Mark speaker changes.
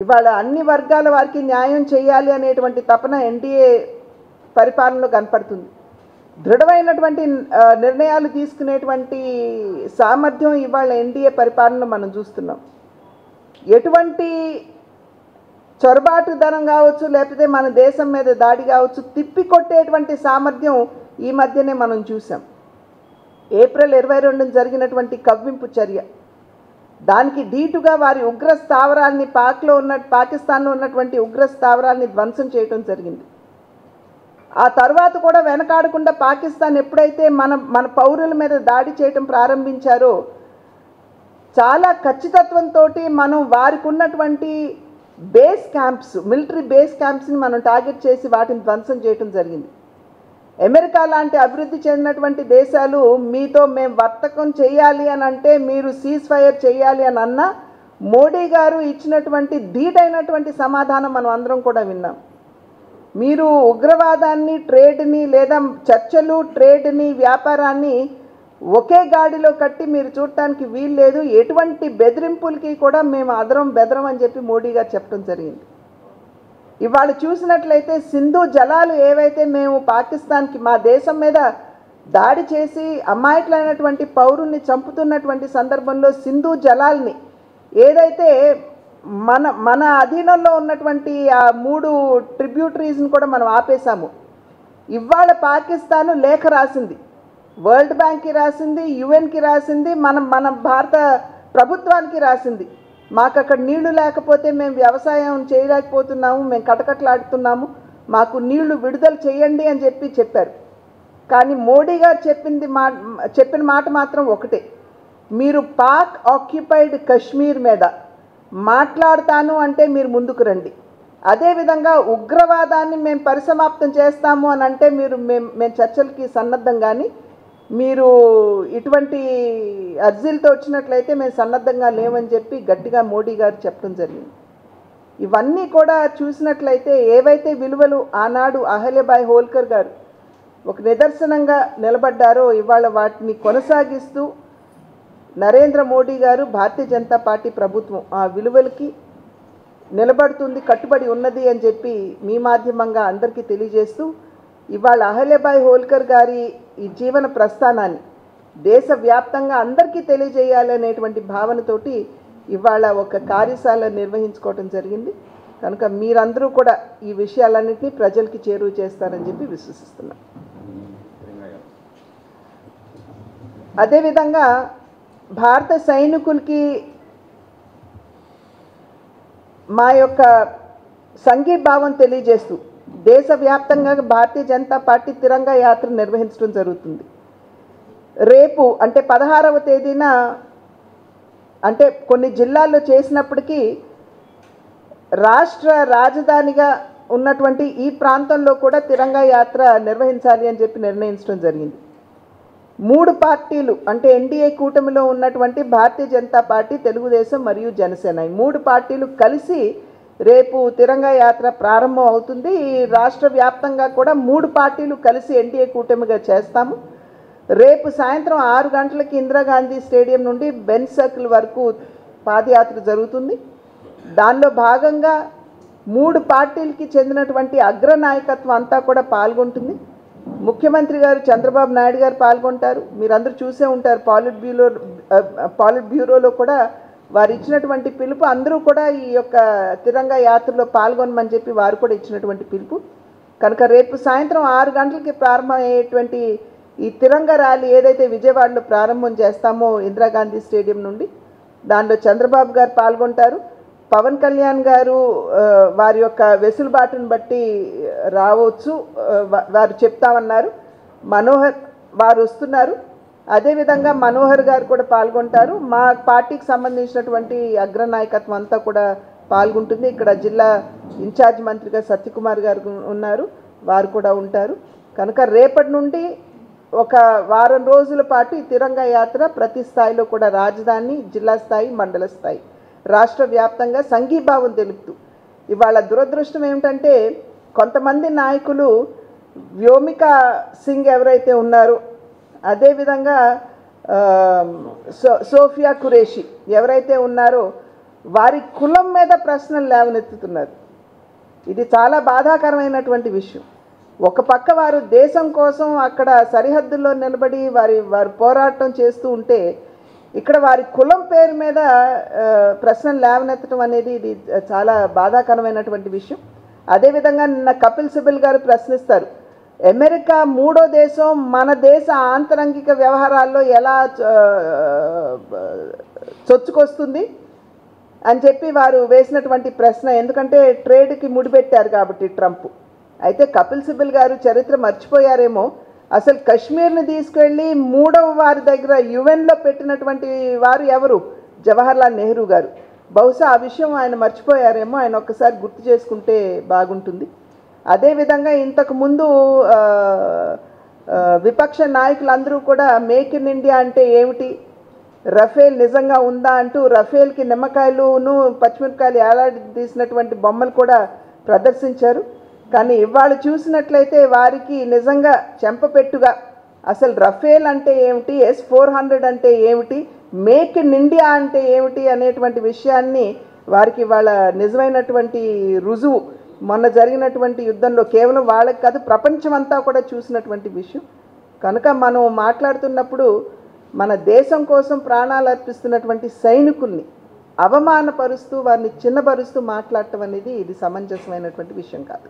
Speaker 1: ఇవాళ అన్ని వర్గాల వారికి న్యాయం చేయాలి అనేటువంటి తపన ఎన్డీఏ పరిపాలనలో కనపడుతుంది. దృఢమైనటువంటి నిర్ణయాలు తీసుకునేటువంటి సామర్థ్యం ఇవాళ ఎన్డీఏ పరిపాలనలో మనం చూస్తున్నాం. ఎటువంటి చొరబాటుదనం కావచ్చు, లేకపోతే మన దేశం మీద దాడి కావచ్చు, తిప్పికొట్టేటువంటి సామర్థ్యం ఈ మధ్యనే మనం చూసాం. ఏప్రిల్ 22 జరిగినటువంటి కవ్వింపు చర్య, దానికి ధీటుగా వారి ఉగ్ర స్థావరాల్ని పాకిస్తాన్లో ఉన్నటువంటి ఉగ్ర స్థావరాల్ని ధ్వంసం చేయడం జరిగింది. ఆ తర్వాత కూడా వెనకాడకుండా పాకిస్తాన్ ఎప్పుడైతే మన పౌరుల మీద దాడి చేయడం ప్రారంభించారో చాలా ఖచ్చితత్వంతో మనం వారికి ఉన్నటువంటి బేస్ క్యాంప్స్, మిలిటరీ బేస్ క్యాంప్స్ని మనం టార్గెట్ చేసి వాటిని ధ్వంసం చేయడం జరిగింది. అమెరికా లాంటి అభివృద్ధి చెందినటువంటి దేశాలు మీతో మేము వర్తకం చేయాలి అని అంటే మీరు సీజ్ ఫైర్ చేయాలి అని అన్నా మోడీ గారు ఇచ్చినటువంటి ధీటైనటువంటి సమాధానం మనం అందరం కూడా విన్నాం. మీరు ఉగ్రవాదాన్ని, ట్రేడ్ని, లేదా చర్చలు, ట్రేడ్ని, వ్యాపారాన్ని ఒకే గాడిలో కట్టి మీరు చూడటానికి వీలు లేదు, ఎటువంటి బెదిరింపులకి కూడా మేము అదరం బెదరం అని చెప్పి మోడీ గారు చెప్పడం జరిగింది. ఇవాళ చూసినట్లయితే సింధు జలాలు ఏవైతే మేము పాకిస్తాన్కి, మా దేశం మీద దాడి చేసి అమాయకులైనటువంటి పౌరుల్ని చంపుతున్నటువంటి సందర్భంలో సింధు జలాల్ని ఏదైతే మన అధీనంలో ఉన్నటువంటి ఆ 3 ట్రిబ్యూటరీస్ని కూడా మనం ఆపేశాము. ఇవాళ పాకిస్తాను లేఖ రాసింది, వరల్డ్ బ్యాంక్కి రాసింది, యుఎన్కి రాసింది, మన భారత ప్రభుత్వానికి రాసింది. మాకు అక్కడ నీళ్లు లేకపోతే మేము వ్యవసాయం చేయలేకపోతున్నాము, మేము కటకట్లాడుతున్నాము, మాకు నీళ్లు విడుదల చేయండి అని చెప్పారు. కానీ మోడీ గారు చెప్పిన మాట మాత్రం ఒకటే, మీరు పాక్ ఆక్యుపైడ్ కశ్మీర్ మీద మాట్లాడతాను అంటే మీరు ముందుకు రండి, అదేవిధంగా ఉగ్రవాదాన్ని మేము పరిసమాప్తం చేస్తాము అని అంటే మేము చర్చలకి సన్నద్ధం, కానీ మీరు ఇటువంటి అర్జీలతో వచ్చినట్లయితే మేము సన్నద్ధంగా లేవని చెప్పి గట్టిగా మోడీ గారు చెప్పడం జరిగింది. ఇవన్నీ కూడా చూసినట్లయితే ఏవైతే విలువలు ఆనాడు అహల్యబాయ్ హోల్కర్ గారు ఒక నిదర్శనంగా నిలబడ్డారో ఇవాళ వాటిని కొనసాగిస్తూ నరేంద్ర మోడీ గారు, భారతీయ జనతా పార్టీ ప్రభుత్వం ఆ విలువలకి నిలబడుతుంది, కట్టుబడి ఉన్నది అని చెప్పి మీ మాధ్యమంగా అందరికీ తెలియజేస్తూ ఇవాళ అహల్యబాయ్ హోల్కర్ గారి ఈ జీవన ప్రస్థానాన్ని దేశవ్యాప్తంగా అందరికీ తెలియజేయాలి అనేటువంటి భావనతోటి ఇవాళ ఒక కార్యశాల నిర్వహించుకోవడం జరిగింది. కనుక మీరందరూ కూడా ఈ విషయాలన్నింటినీ ప్రజలకి చేరువ చేస్తారని చెప్పి విశ్వసిస్తున్నాం. అదేవిధంగా భారత సైనికులకి మా యొక్క సంఘీభావం తెలియజేస్తూ దేశవ్యాప్తంగా భారతీయ జనతా పార్టీ తిరంగా యాత్ర నిర్వహించడం జరుగుతుంది. రేపు అంటే 16వ తేదీన, అంటే కొన్ని జిల్లాల్లో చేసినప్పటికీ రాష్ట్ర రాజధానిగా ఉన్నటువంటి ఈ ప్రాంతంలో కూడా తిరంగా యాత్ర నిర్వహించాలి అని చెప్పి నిర్ణయించడం జరిగింది. 3 పార్టీలు అంటే ఎన్డీఏ కూటమిలో ఉన్నటువంటి భారతీయ జనతా పార్టీ, తెలుగుదేశం మరియు జనసేన, ఈ 3 పార్టీలు కలిసి రేపు తిరంగా యాత్ర ప్రారంభం అవుతుంది. ఈ రాష్ట్ర వ్యాప్తంగా కూడా 3 పార్టీలు కలిసి ఎన్డీఏ కూటమిగా చేస్తాము. రేపు సాయంత్రం 6 గంటలకి ఇందిరాగాంధీ స్టేడియం నుండి బెంజ్ సర్కిల్ వరకు పాదయాత్ర జరుగుతుంది. దానిలో భాగంగా 3 పార్టీలకి చెందినటువంటి అగ్రనాయకత్వం అంతా కూడా పాల్గొంటుంది. ముఖ్యమంత్రి గారు చంద్రబాబు నాయుడు గారు పాల్గొంటారు. మీరందరూ చూసే ఉంటారు, పాలిట్ బ్యూరోలో కూడా వారు ఇచ్చినటువంటి పిలుపు, అందరూ కూడా ఈ యొక్క తిరంగా యాత్రలో పాల్గొనమని చెప్పి వారు కూడా ఇచ్చినటువంటి పిలుపు. కనుక రేపు సాయంత్రం 6 గంటలకి ప్రారంభమయ్యేటువంటి ఈ తిరంగా ర్యాలీ ఏదైతే విజయవాడలో ప్రారంభం చేస్తామో ఇందిరాగాంధీ స్టేడియం నుండి, దానిలో చంద్రబాబు గారు పాల్గొంటారు. పవన్ కళ్యాణ్ గారు వారి యొక్క వెసులుబాటును బట్టి రావచ్చు, వారు చెప్తామన్నారు. మనోహర్ వారు వస్తున్నారు, అదేవిధంగా మనోహర్ గారు కూడా పాల్గొంటారు. మా పార్టీకి సంబంధించినటువంటి అగ్రనాయకత్వం అంతా కూడా పాల్గొంటుంది. ఇక్కడ జిల్లా ఇన్ఛార్జ్ మంత్రిగా సత్యకుమార్ గారు ఉన్నారు, వారు కూడా ఉంటారు. కనుక రేపటి నుండి ఒక వారం రోజుల పాటు ఈ తిరంగా యాత్ర ప్రతి స్థాయిలో కూడా రాజధాని, జిల్లా స్థాయి, మండల స్థాయి, రాష్ట్ర వ్యాప్తంగా సంఘీభావం తెలుపుతూ, ఇవాళ దురదృష్టం ఏమిటంటే కొంతమంది నాయకులు వ్యోమికా సింగ్ ఎవరైతే ఉన్నారో, అదేవిధంగా సోఫియా ఖురేషి ఎవరైతే ఉన్నారో వారి కులం మీద ప్రశ్నలు లేవనెత్తుతున్నారు. ఇది చాలా బాధాకరమైనటువంటి విషయం. ఒక పక్క వారు దేశం కోసం అక్కడ సరిహద్దుల్లో నిలబడి వారు పోరాటం చేస్తూ ఉంటే, ఇక్కడ వారి కులం పేరు మీద ప్రశ్నలు లేవనెత్తడం అనేది ఇది చాలా బాధాకరమైనటువంటి విషయం. అదేవిధంగా నిన్న కపిల్ సిబల్ గారు ప్రశ్నిస్తారు, అమెరికా మూడో దేశం మన దేశ ఆంతరంగిక వ్యవహారాల్లో ఎలా చొచ్చుకొస్తుంది అని చెప్పి వారు వేసినటువంటి ప్రశ్న. ఎందుకంటే ట్రేడ్కి ముడిపెట్టారు కాబట్టి ట్రంప్. అయితే కపిల్ సిబల్ గారు చరిత్ర మర్చిపోయారేమో, అసలు కశ్మీర్ని తీసుకెళ్ళి మూడవ వారి దగ్గర యుఎన్లో పెట్టినటువంటి వారు ఎవరు? జవహర్లాల్ నెహ్రూ గారు. బహుశా ఆ విషయం ఆయన మర్చిపోయారేమో, ఆయన ఒక్కసారి గుర్తు చేసుకుంటే బాగుంటుంది. అదేవిధంగా ఇంతకుముందు విపక్ష నాయకులందరూ కూడా మేక్ ఇన్ ఇండియా అంటే ఏమిటి, రఫేల్ నిజంగా ఉందా అంటూ రఫేల్కి నిమ్మకాయలును పచ్చిమిరపకాయలు ఏలాడి తీసినటువంటి బొమ్మలు కూడా ప్రదర్శించారు. కానీ ఇవాళ చూసినట్లయితే వారికి నిజంగా చెంపపెట్టుగా అసలు రఫేల్ అంటే ఏమిటి, S-400 అంటే ఏమిటి, మేక్ ఇన్ ఇండియా అంటే ఏమిటి అనేటువంటి విషయాన్ని వారికి వాళ్ళ నిజమైనటువంటి రుజువు మొన్న జరిగినటువంటి యుద్ధంలో కేవలం వాళ్ళకి కాదు ప్రపంచమంతా కూడా చూసినటువంటి విషయం. కనుక మనం మాట్లాడుతున్నప్పుడు మన దేశం కోసం ప్రాణాలు అర్పిస్తున్నటువంటి సైనికుల్ని అవమానపరుస్తూ వారిని చిన్నపరుస్తూ మాట్లాడటం అనేది ఇది సమంజసమైనటువంటి విషయం కాదు.